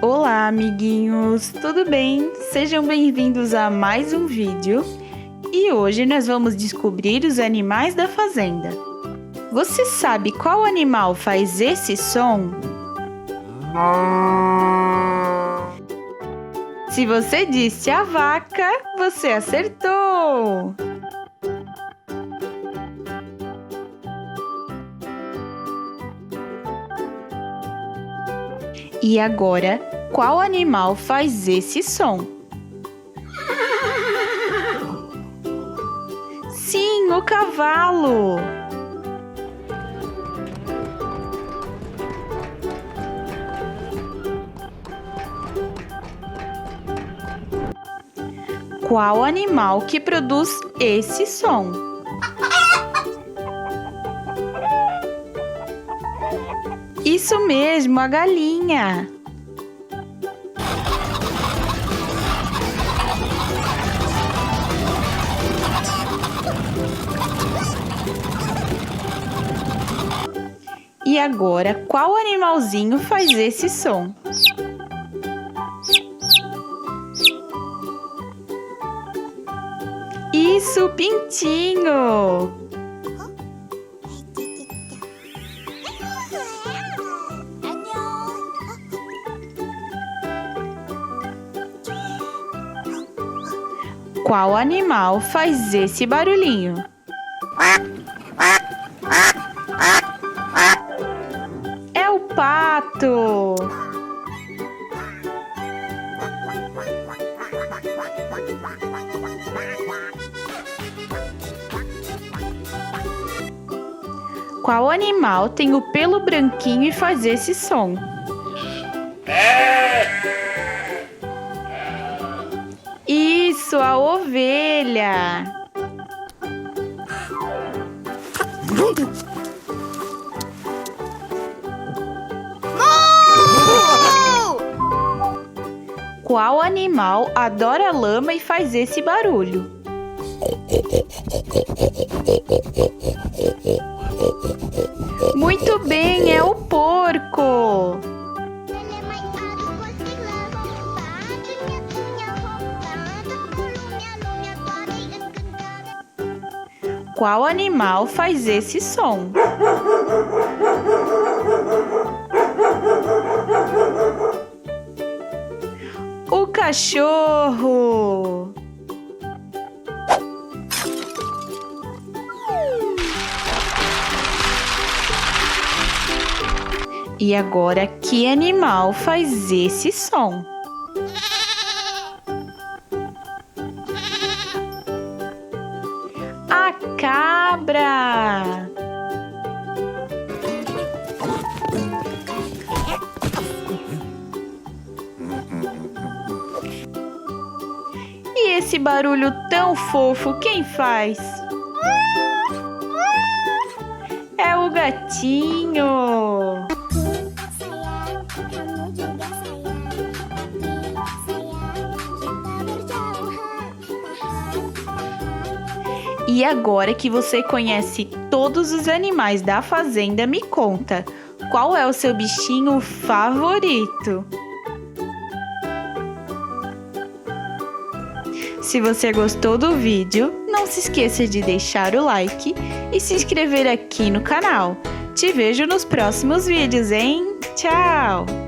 Olá, amiguinhos! Tudo bem? Sejam bem-vindos a mais um vídeo. E hoje nós vamos descobrir os animais da fazenda. Você sabe qual animal faz esse som? Se você disse a vaca, você acertou! E agora, qual animal faz esse som? Sim, o cavalo! Qual animal que produz esse som? Isso mesmo, a galinha! E agora, qual animalzinho faz esse som? Isso, pintinho! Qual animal faz esse barulhinho? É o pato! Qual animal tem o pelo branquinho e faz esse som? Isso, a ovelha! Qual animal adora lama e faz esse barulho? Muito bem, é o porco! Qual animal faz esse som? O cachorro! E agora, que animal faz esse som? A cabra! E esse barulho tão fofo, quem faz? É o gatinho! E agora que você conhece todos os animais da fazenda, me conta, qual é o seu bichinho favorito? Se você gostou do vídeo, não se esqueça de deixar o like e se inscrever aqui no canal. Te vejo nos próximos vídeos, hein? Tchau!